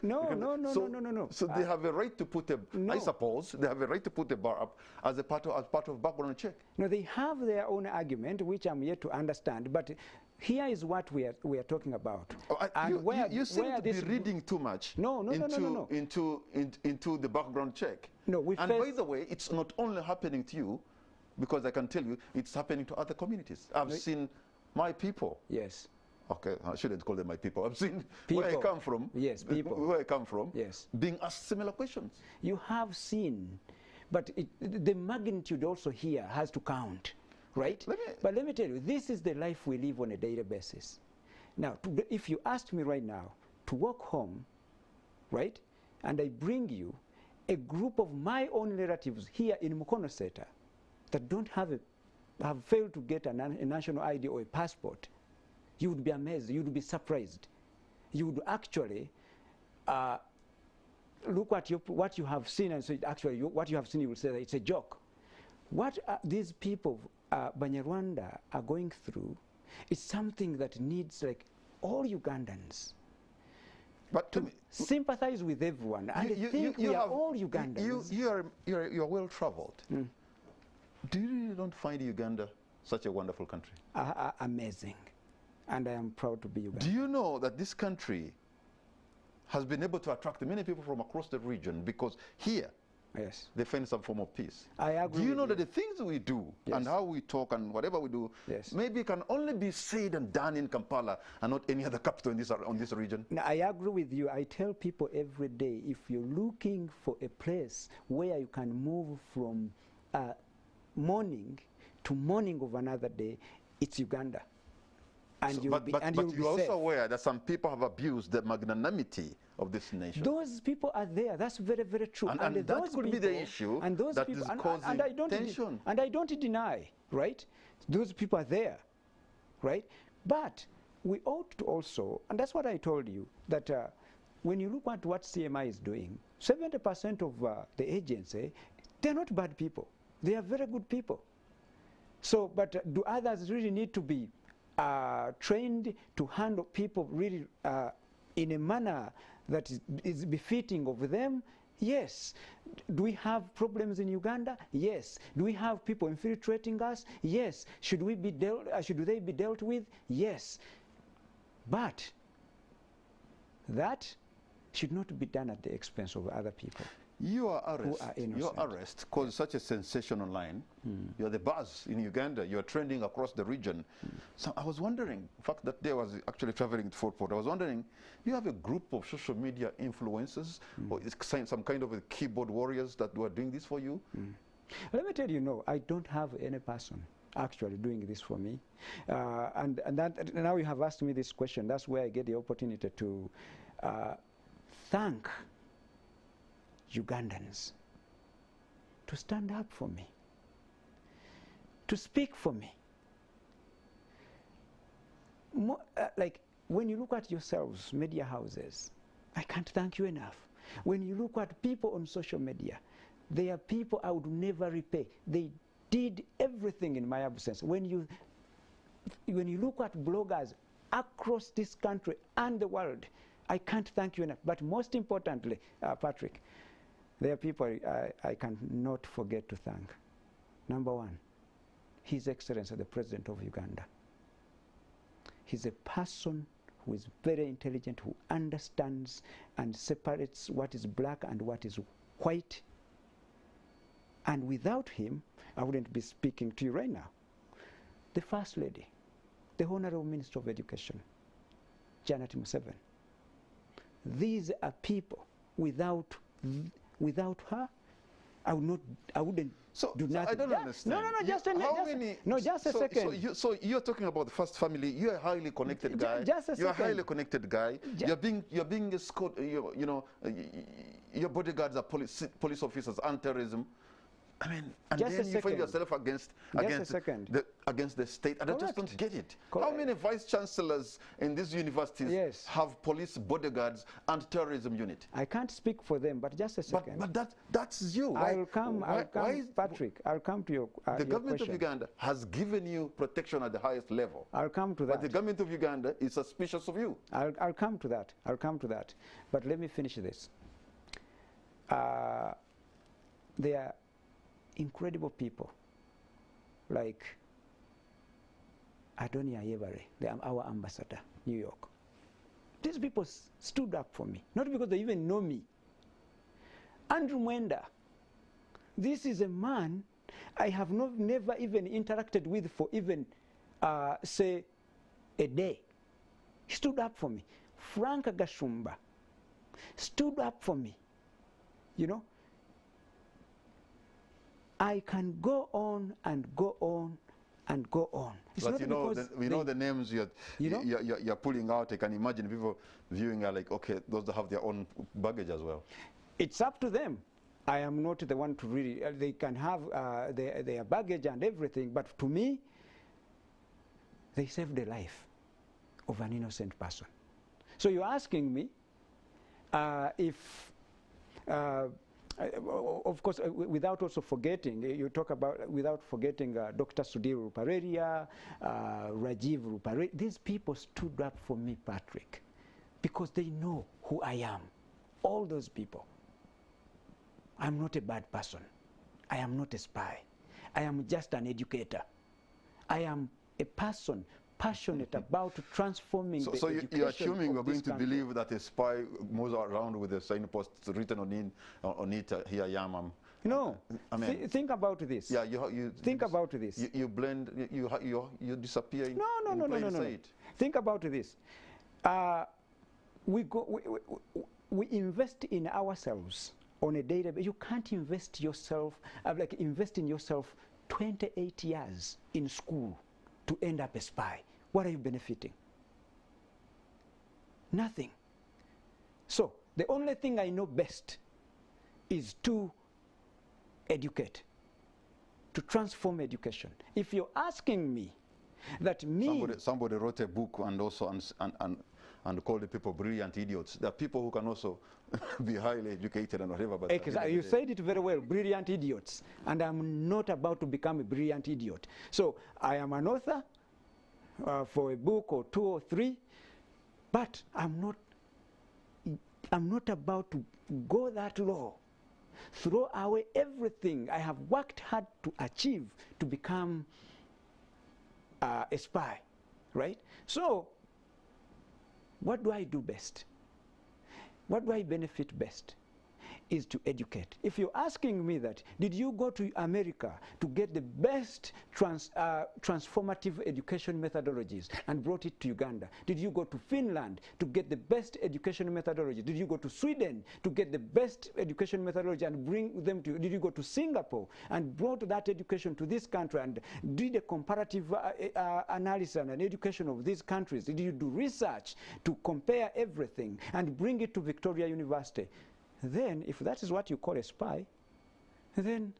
No. No. So they have a right to put a, I suppose, they have a right to put the bar up as part of background check. No, they have their own argument, which I'm yet to understand. But here is what we are talking about. You seem to be reading too much into the background check. No, and by the way, it's not only happening to you, because I can tell you, it's happening to other communities. I've seen my people. Yes. Okay, I shouldn't call them my people. I've seen people. Where I come from. Yes, people. Where I come from. Yes. Being asked similar questions. You have seen, but the magnitude also here has to count, right? But let me tell you, this is the life we live on a daily basis. Now, if you asked me right now to walk home, right, and I bring you a group of my own relatives here in Mukono Seta that don't have failed to get a national ID or a passport, you would be amazed, you would be surprised. You would actually look at what you have seen and say, actually, what you have seen, you will say that it's a joke. What these people, Banya Rwanda, are going through is something that needs, like, all Ugandans but to sympathize with everyone. And I think we are all Ugandans. You're well traveled. Do you really don't find Uganda such a wonderful country? Amazing. And I am proud to be Uganda. Do you know that this country has been able to attract many people from across the region because here yes, they find some form of peace? I agree. Do you know that the things we do and how we talk and whatever we do maybe can only be said and done in Kampala and not any other capital in this region? Now, I agree with you. I tell people every day, if you're looking for a place where you can move from morning to morning of another day, it's Uganda. And you're also aware that some people have abused the magnanimity of this nation. Those people are there. That's very, very true. And that could be the issue that is causing tension. And I don't deny, right? Those people are there, right? But we ought to also, and that's what I told you, that when you look at what CMI is doing, 70% of the agency, they're not bad people. They are very good people. So, but do others really need to be trained to handle people really in a manner that is befitting of them? Yes. Do we have problems in Uganda? Yes. Do we have people infiltrating us? Yes. Should they be dealt with? Yes. But that should not be done at the expense of other people. Your arrest caused such a sensation online. You're the buzz in Uganda. You're trending across the region. So I was wondering, in fact, that day I was actually traveling to Fort Portal. I was wondering, you have a group of social media influencers or some kind of a keyboard warriors that were doing this for you? Let me tell you, no, I don't have any person actually doing this for me. And that, now you have asked me this question. That's where I get the opportunity to thank Ugandans to stand up for me, to speak for me. Like when you look at yourselves, media houses, I can't thank you enough. When you look at people on social media, they are people I would never repay. They did everything in my absence. When you look at bloggers across this country and the world, I can't thank you enough. But most importantly, Patrick, there are people I cannot forget to thank. Number one, His Excellency the President of Uganda. He's a person who is very intelligent, who understands and separates what is black and what is white. And without him, I wouldn't be speaking to you right now. The First Lady, the Honorable Minister of Education, Janet Museveni. These are people without her, I wouldn't do nothing. I don't understand. Just a second. So you're talking about the first family. You're a highly connected guy. You're a highly connected guy. You're being escorted. Your bodyguards are police officers, anti-terrorism. I mean, and Just then a you find second. yourself against the state. And I just don't get it. How many vice chancellors in these universities have police bodyguards and terrorism unit? I can't speak for them, but just a second. But that's you. I'll come, Patrick. I'll come to your the government question. of Uganda has given you protection at the highest level. I'll come to that. But the government of Uganda is suspicious of you. I'll come to that. I'll come to that. But let me finish this. There are incredible people like Adonia Yebare, our ambassador, New York. These people stood up for me, not because they even know me. Andrew Mwenda, this is a man I have never even interacted with for even, say, a day. He stood up for me. Frank Gashumba stood up for me. You know, I can go on and go on and go on. It's but you know, the names you're pulling out. I can imagine people viewing are like, okay, those that have their own baggage as well. It's up to them. I am not the one to really, they can have their baggage and everything, but to me, they saved the life of an innocent person. So you're asking me if, of course, without also forgetting, you talk about, without forgetting Dr. Sudhir Ruparelia, Rajiv Ruparelia, these people stood up for me, Patrick, because they know who I am. All those people. I'm not a bad person. I am not a spy. I am just an educator. I am a person passionate about transforming the education. So you're assuming we're going to country. believe that a spy moves around with a signpost written on it, here I am. No, I mean, think about this. Yeah, you think about this. You blend, you disappear in No. sight. Think about this. We invest in ourselves on a daily basis. You can't invest yourself, invest in yourself 28 years in school to end up a spy. What are you benefiting? Nothing. So the only thing I know best is to educate, to transform education. If you're asking me that somebody wrote a book and also and called the people brilliant idiots. There are people who can also be highly educated and whatever. But exactly. You said it very well, brilliant idiots. And I'm not about to become a brilliant idiot. So I am an author for a book or 2 or 3, but I'm not about to go that low. Throw away everything I have worked hard to achieve to become a spy, right? So what do I do best? What do I benefit best? Is to educate. If you're asking me that, did you go to America to get the best transformative education methodologies and brought it to Uganda? Did you go to Finland to get the best education methodology? Did you go to Sweden to get the best education methodology and bring them to, did you go to Singapore and brought that education to this country and did a comparative analysis and an education of these countries? Did you do research to compare everything and bring it to Victoria University? Then, if that is what you call a spy, then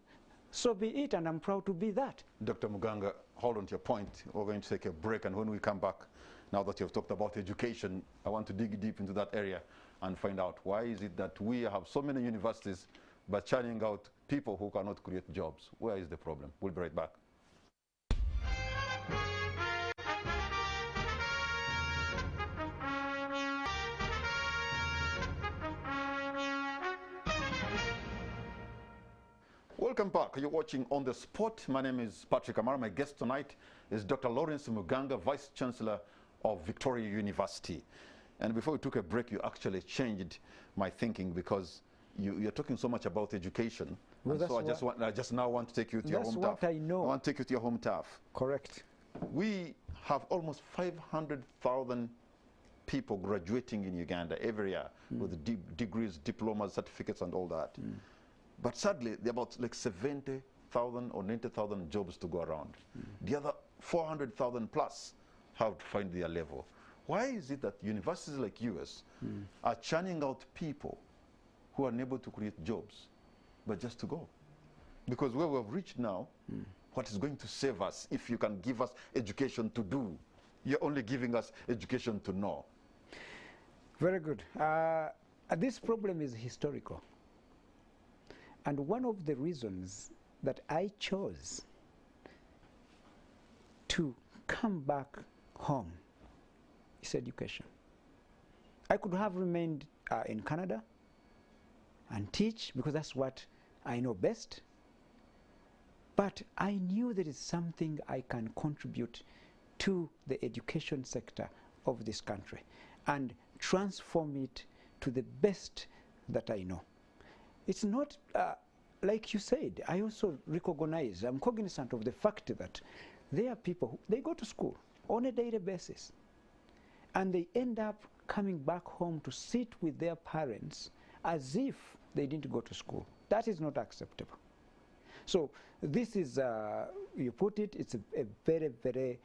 so be it, and I'm proud to be that. Dr. Muganga, hold on to your point. We're going to take a break, and when we come back, now that you've talked about education, I want to dig deep into that area and find out why is it that we have so many universities but churning out people who cannot create jobs. Where is the problem? We'll be right back. Welcome back. You're watching On the Spot. My name is Patrick Amara. My guest tonight is Dr. Lawerence Muganga, Vice Chancellor of Victoria University. And before we took a break, you actually changed my thinking because you're talking so much about education. Well, and so I just now want to take you to your home turf. That's what I know. I want to take you to your home turf. Correct. We have almost 500,000 people graduating in Uganda every year with degrees, diplomas, certificates, and all that. But sadly, there are about like 70,000 or 90,000 jobs to go around. The other 400,000 plus have to find their level. Why is it that universities like yours are churning out people who are unable to create jobs, but just to go? Because where we have reached now, what is going to save us if you can give us education to do? You're only giving us education to know. Very good. This problem is historical. And one of the reasons that I chose to come back home is education. I could have remained in Canada and teach because that's what I know best. But I knew there is something I can contribute to the education sector of this country and transform it to the best that I know. It's not, like you said, I also recognize, I'm cognizant of the fact that there are people who, they go to school on a daily basis and they end up coming back home to sit with their parents as if they didn't go to school. That is not acceptable. So this is, you put it, it's a very, very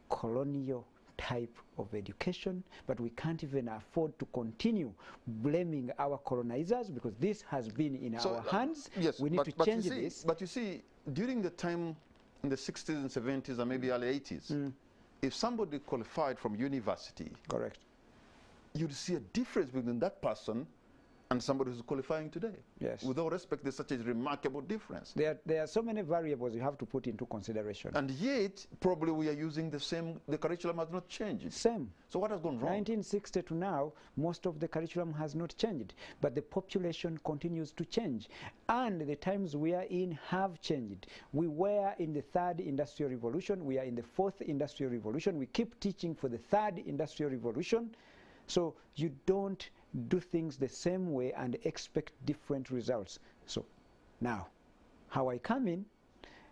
colonial type of education, but we can't even afford to continue blaming our colonizers because this has been in our hands. Yes, we need to change this. But you see, during the time in the 60s and 70s and maybe early 80s, if somebody qualified from university, correct, you'd see a difference between that person and somebody who's qualifying today. Yes. With all respect, there's such a remarkable difference. There are so many variables you have to put into consideration. And yet, probably we are using the same, the curriculum has not changed. Same. So what has gone wrong? 1960 to now, most of the curriculum has not changed, but the population continues to change. And the times we are in have changed. We were in the third industrial revolution, we are in the fourth industrial revolution, we keep teaching for the third industrial revolution. So you don't do things the same way and expect different results. So now, how I come in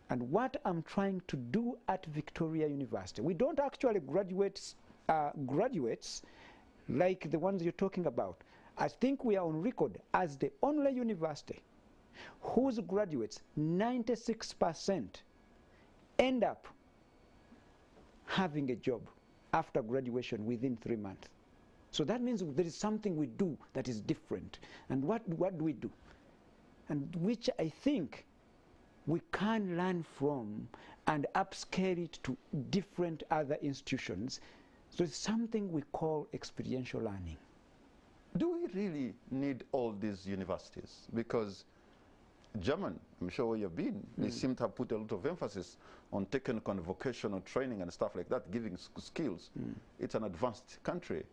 and what I'm trying to do at Victoria University. We don't actually graduate graduates like the ones you're talking about. I think we are on record as the only university whose graduates, 96%, end up having a job after graduation within 3 months. So that means there is something we do that is different. And what do we do? And which I think we can learn from and upscale it to different other institutions. So it's something we call experiential learning. Do we really need all these universities? Because German, I'm sure where you've been, they seem to have put a lot of emphasis on technical and vocational training and stuff like that, giving skills. It's an advanced country.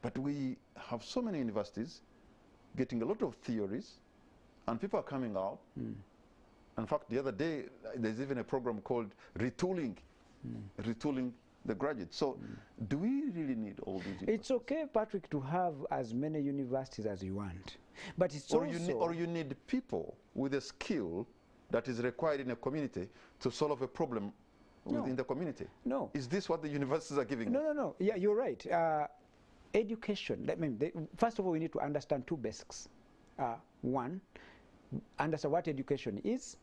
But we have so many universities getting a lot of theories, and people are coming out. In fact, the other day, there's even a program called retooling, retooling the graduates. So do we really need all these universities? It's okay, Patrick, to have as many universities as you want. But it's or you need people with a skill that is required in a community to solve a problem within the community. No. Is this what the universities are giving us? No. Yeah, you're right. Education, first of all, we need to understand two basics. One, understand what education is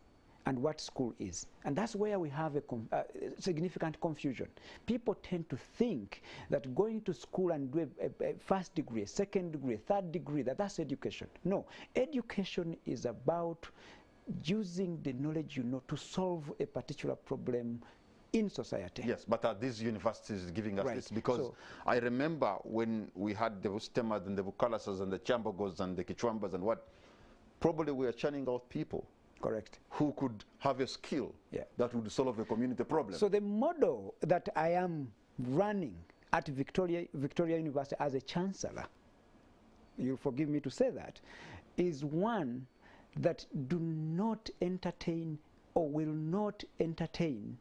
and what school is. And that's where we have a significant confusion. People tend to think that going to school and do a first degree, a second degree, a third degree, that's education. No, education is about using the knowledge you know to solve a particular problem in society. Yes, but are these universities giving us this? Because so, I remember when we had the Bustemas and the Bukalasas and the Chambogos and the Kichwambas and what, probably we are churning out people. Correct. Who could have a skill that would solve a community problem. So the model that I am running at Victoria University as a chancellor, you'll forgive me to say that, is one that do not entertain or will not entertain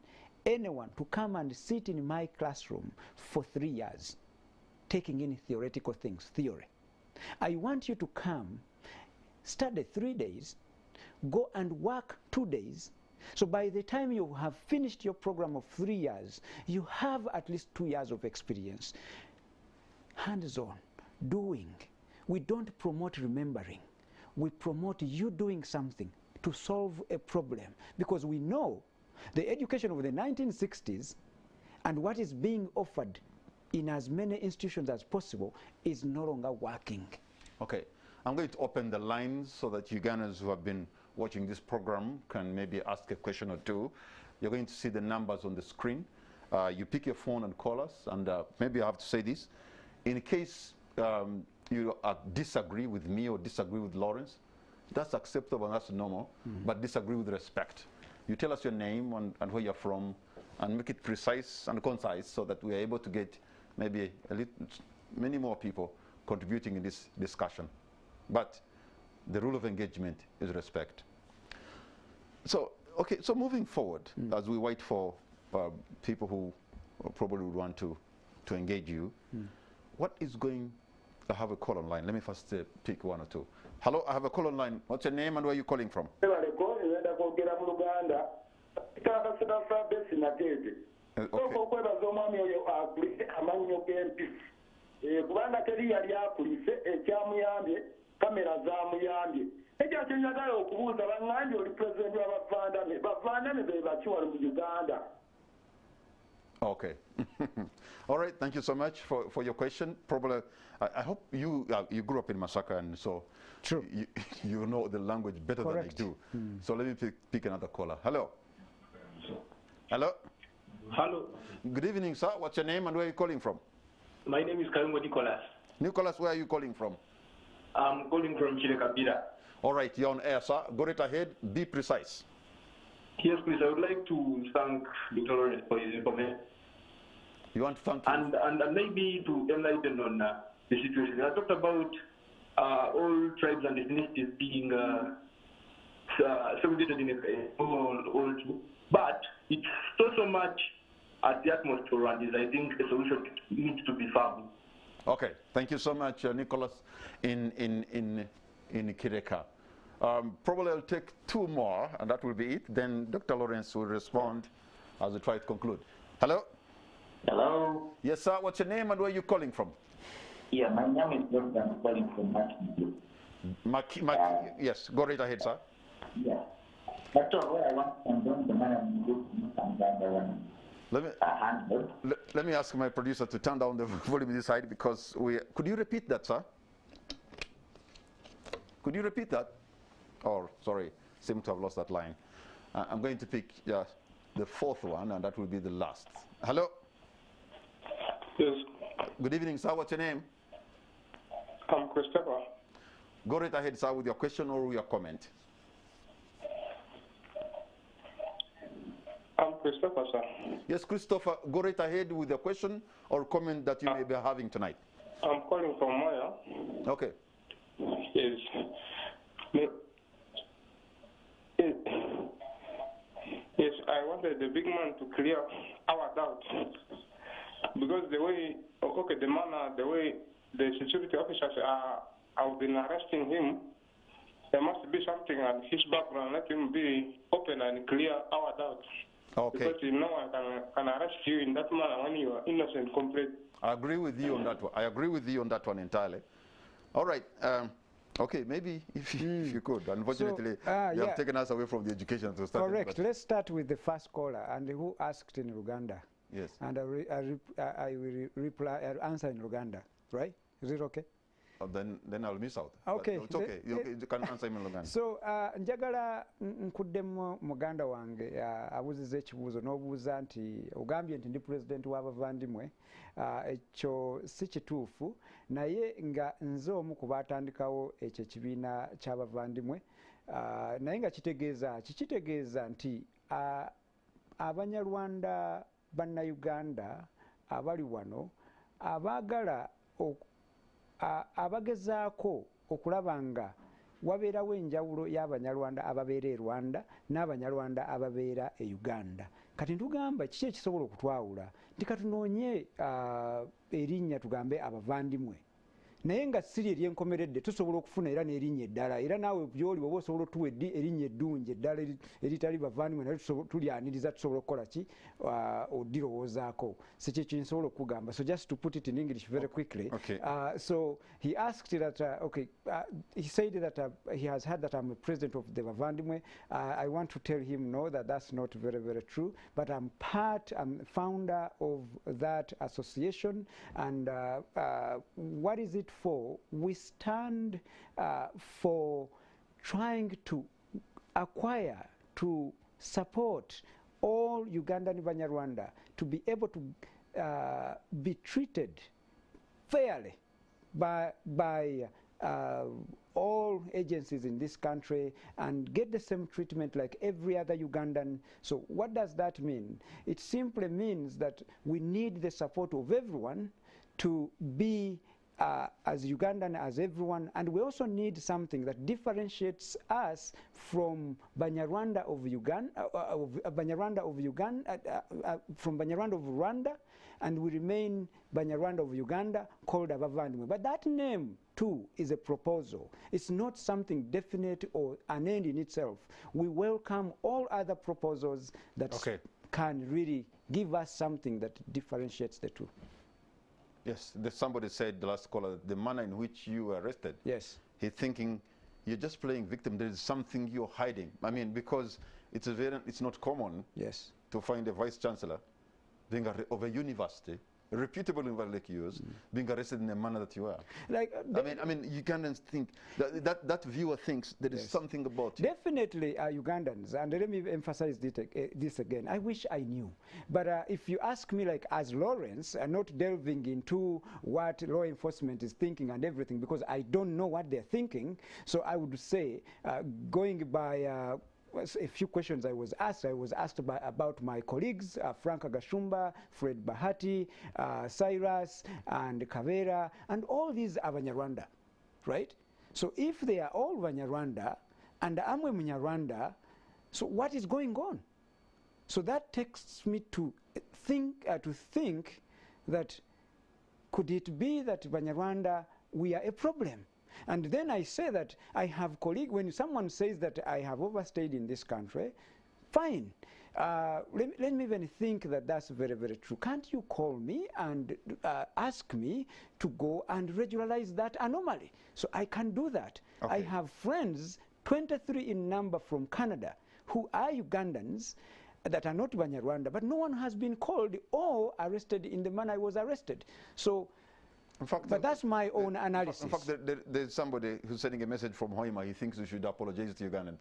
anyone to come and sit in my classroom for 3 years taking in theoretical things, theory. I want you to come, study 3 days, go and work 2 days. So by the time you have finished your program of 3 years, you have at least 2 years of experience. Hands-on, doing. We don't promote remembering. We promote you doing something to solve a problem, because we know the education of the 1960s and what is being offered in as many institutions as possible is no longer working. Okay, I'm going to open the lines so that Ugandans who have been watching this program can maybe ask a question or two. You're going to see the numbers on the screen. You pick your phone and call us, and maybe I have to say this. In case you disagree with me or disagree with Lawerence, that's acceptable and that's normal, but disagree with respect. You tell us your name and where you're from, and make it precise and concise so that we are able to get maybe many more people contributing in this discussion. But the rule of engagement is respect. So, okay, so moving forward, as we wait for people who probably would want to engage you, what is going, I have a call online. Let me first pick one or two. Hello, I have a call online. What's your name and where are you calling from? Okay. All right, thank you so much for your question. Probably, I hope you grew up in Masaka, and so true. You know the language better Correct. Than I do. So let me pick another caller. Hello. Hello. Hello. Good evening, sir. What's your name and where are you calling from? My name is Kayumbo Nicholas. Nicholas, where are you calling from? I'm calling from Chilekabira. All right, you're on air, sir. Go right ahead. Be precise. Yes, please. I would like to thank Dr. Lawerence for his information. You want to thank him? And maybe to enlighten on the situation. I talked about all tribes and ethnicities being segregated in all, but it's so much at the atmosphere, and I think a solution needs to be found. Okay, thank you so much, Nicholas, in Kireka. Probably I'll take two more, and that will be it. Then Dr. Lawerence will respond as we try to conclude. Hello? Hello? Yes, sir. What's your name and where are you calling from? Yeah, my name is Dr. I'm calling from Maki. Yes, go right ahead, sir. Yeah. But what I want to condone the man let me ask my producer to turn down the volume this side because could you repeat that, sir? Could you repeat that? Oh, sorry, seem to have lost that line. I'm going to pick the fourth one, and that will be the last. Hello? Yes. Good evening, sir. What's your name? I'm Christopher. Go right ahead, sir, with your question or your comment. I'm Christopher, sir. Yes, Christopher, go right ahead with your question or comment that you may be having tonight. I'm calling from Maya. Okay. Yes. Yes, I wanted the big man to clear our doubts. Because the way, the manner, the way the security officers have been arresting him, there must be something at his background. Let him be open and clear our doubts. Okay. Because no one can arrest you in that manner when you are innocent completely. I agree with you on that one. I agree with you on that one entirely. All right. Okay, maybe if you could. Unfortunately, you have taken us away from the education to start. Correct. Let's start with the first caller and who asked in Uganda. Yes. And I will answer in Uganda, right? Is it okay? Oh, then I'll miss out. Okay. But it's okay. You can answer him in Uganda. So, njagala nkuddemu muganda wange abuziza ekibuuzo n'obuuza nti ogambye nti ndi president w'abavandimwe ekyo si kituufu naye nga nze omu ku baatandikawo ekyo ekibiina ky'abavandimwe naye nga kitegeeza nti Abanyarwanda bannayuganda abali wano abaagala abagezaako okulaba nga wabeerawo enjawulo y'Abanyarwanda ababeera e Rwanda n'Abanyarwanda ababeera e Uganda. Kati ntugamba kiki ekisobola okutwawula nti katunoonye erinnya tugambe abavandimwe naye nga siri eryenkomeredde tusobola okufuna era n'erinnya eddala era naawe byoli bwoba osobola otuwa erinnya eddungi eddala eritali bavandimwe naye tulyaniriza tusobola okukola ki odirowoozaako si kye kinsobola okugamba. So just to put it in English very quickly, okay. So he asked that he said that he has heard that I'm the president of the Bavandimwe. I want to tell him no, that's not very, very true, but I'm founder of that association, and what is it for? We stand for trying to acquire, to support all Ugandan Banya Rwanda to be able to be treated fairly by all agencies in this country and get the same treatment like every other Ugandan. So what does that mean? It simply means that we need the support of everyone to be as Ugandan as everyone, and we also need something that differentiates us from Banya Rwanda of Uganda, from Banya Rwanda of Rwanda, and we remain Banya Rwanda of Uganda, called Abavandimwe. But that name too is a proposal. It's not something definite or an end in itself. We welcome all other proposals that can really give us something that differentiates the two. Yes, somebody said, the last caller, the manner in which you were arrested. Yes. He's thinking you're just playing victim. There is something you're hiding. I mean, because it's not common to find a vice chancellor being of a university, a reputable university like yours, being arrested in a manner that you are. Like, I mean, Ugandans think that viewer thinks there is something about you. Definitely, Ugandans, and let me emphasize this again. I wish I knew, but if you ask me, like as Lawrence, not delving into what law enforcement is thinking and everything, because I don't know what they're thinking. So I would say, going by a few questions I was asked about my colleagues, Frank Agashumba, Fred Bahati, Cyrus, and Kavera, and all these are Banya Rwanda, right? So if they are all Banya Rwanda, and I'm a Munyarwanda, so what is going on? So that takes me to think that could it be that Banya Rwanda, we are a problem? And then I say that I have colleagues, when someone says that I have overstayed in this country, fine. Let me even think that that's very, very true. Can't you call me and ask me to go and regularize that anomaly? So I can do that. I have friends, 23 in number from Canada, who are Ugandans, that are not Banya Rwanda, but no one has been called or arrested in the manner I was arrested. So, in fact, but that's my own analysis. In fact, there's somebody who's sending a message from Hoima. He thinks we should apologize to Ugandans.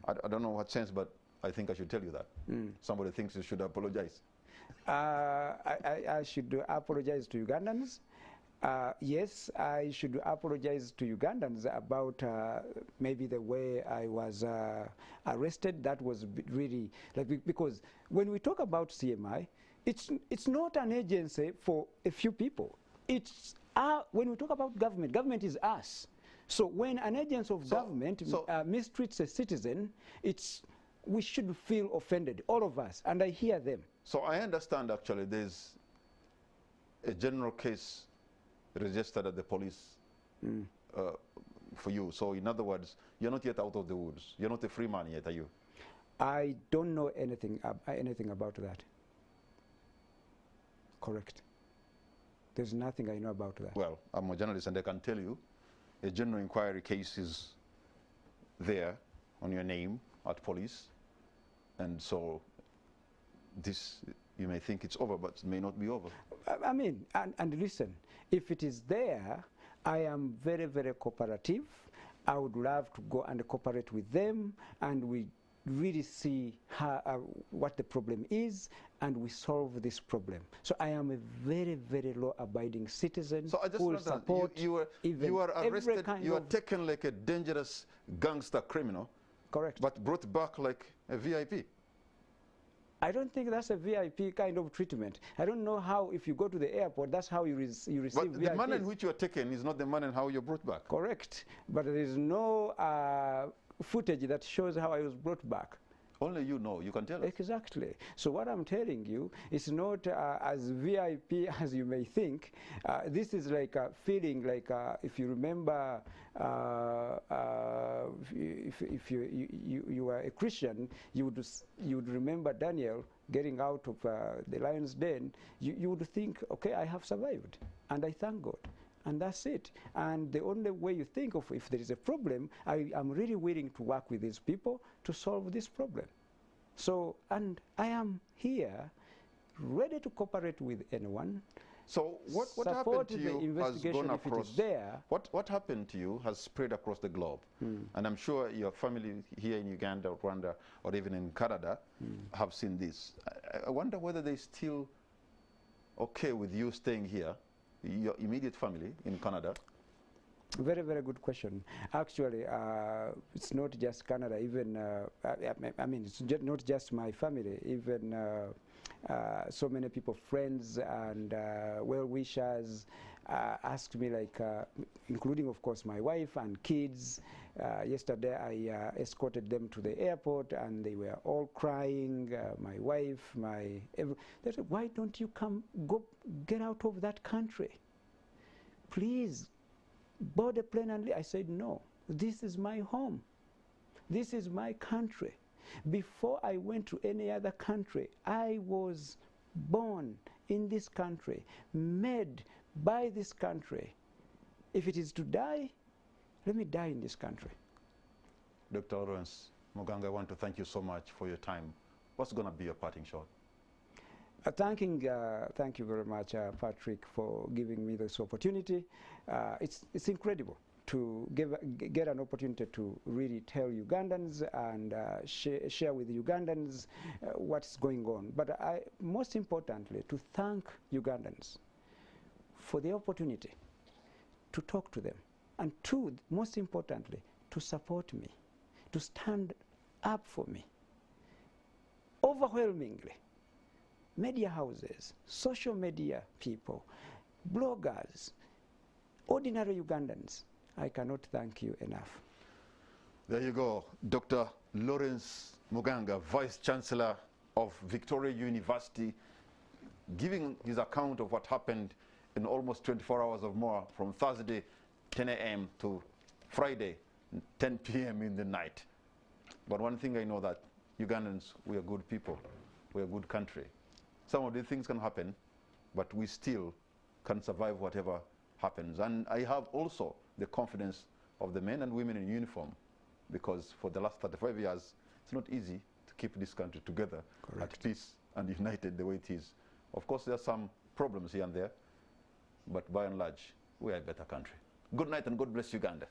I don't know what sense, but I think I should tell you that. Somebody thinks you should apologize. I should apologize to Ugandans. Yes, I should apologize to Ugandans about maybe the way I was arrested. That was really, like, because when we talk about CMI, it's not an agency for a few people. It's when we talk about government, government is us. So when an agency of government mistreats a citizen, we should feel offended, all of us, and I hear them. So I understand actually there's a general case registered at the police for you. So in other words, you're not yet out of the woods. You're not a free man yet, are you? I don't know anything about that. Correct. There's nothing I know about that. Well, I'm a journalist and I can tell you a general inquiry case is there on your name at police. And so this, you may think it's over, but it may not be over. I mean, and listen, if it is there, I am very, very cooperative. I would love to go and cooperate with them, and we really see how, what the problem is, and we solve this problem. So I am a very, very law-abiding citizen. So I just who will support you were arrested, you were taken like a dangerous gangster criminal. Correct. But brought back like a VIP. I don't think that's a VIP kind of treatment. I don't know how, if you go to the airport, that's how you receive but VIP. The manner in which you are taken is not the manner in how you're brought back. Correct. But there is no footage that shows how I was brought back. Only you know, you can tell us. Exactly. So what I'm telling you is not as VIP as you may think. This is like a feeling like, if you remember, if you are a Christian, you would remember Daniel getting out of the lion's den. You would think, okay, I have survived, and I thank God. And that's it. And the only way you think of if there is a problem, I am really willing to work with these people to solve this problem. So, and I am here ready to cooperate with anyone. So what happened support to the you has investigation gone if it across, is there. what happened to you has spread across the globe. And I'm sure your family here in Uganda or Rwanda or even in Canada have seen this. I wonder whether they're still okay with you staying here, your immediate family in Canada. Very, very good question. Actually, it's not just Canada. Even I mean, it's not just my family. Even so many people, friends and well-wishers, asked me, like, including, of course, my wife and kids. Yesterday, I escorted them to the airport, and they were all crying. My wife, they said, "Why don't you get out of that country? Please, board a plane and leave." I said, "No, this is my home. This is my country. Before I went to any other country, I was born in this country, made by this country. If it is to die, let me die in this country." Dr. Lawerence Muganga, I want to thank you so much for your time. What's going to be your parting shot? Thank you very much, Patrick, for giving me this opportunity. It's incredible to get an opportunity to really tell Ugandans and share with Ugandans what's going on. But most importantly, to thank Ugandans for the opportunity to talk to them. And most importantly, to support me, to stand up for me. Overwhelmingly, media houses, social media people, bloggers, ordinary Ugandans, I cannot thank you enough. There you go. Dr. Lawerence Muganga, Vice Chancellor of Victoria University, giving his account of what happened in almost 24 hours or more, from Thursday 10 a.m. to Friday 10 p.m. in the night. But one thing I know, that Ugandans, we are good people. We are a good country. Some of these things can happen, but we still can survive whatever happens. And I have also the confidence of the men and women in uniform, because for the last 35 years, it's not easy to keep this country together, at peace and united the way it is. Of course, there are some problems here and there, but by and large, we are a better country. Good night and God bless Uganda.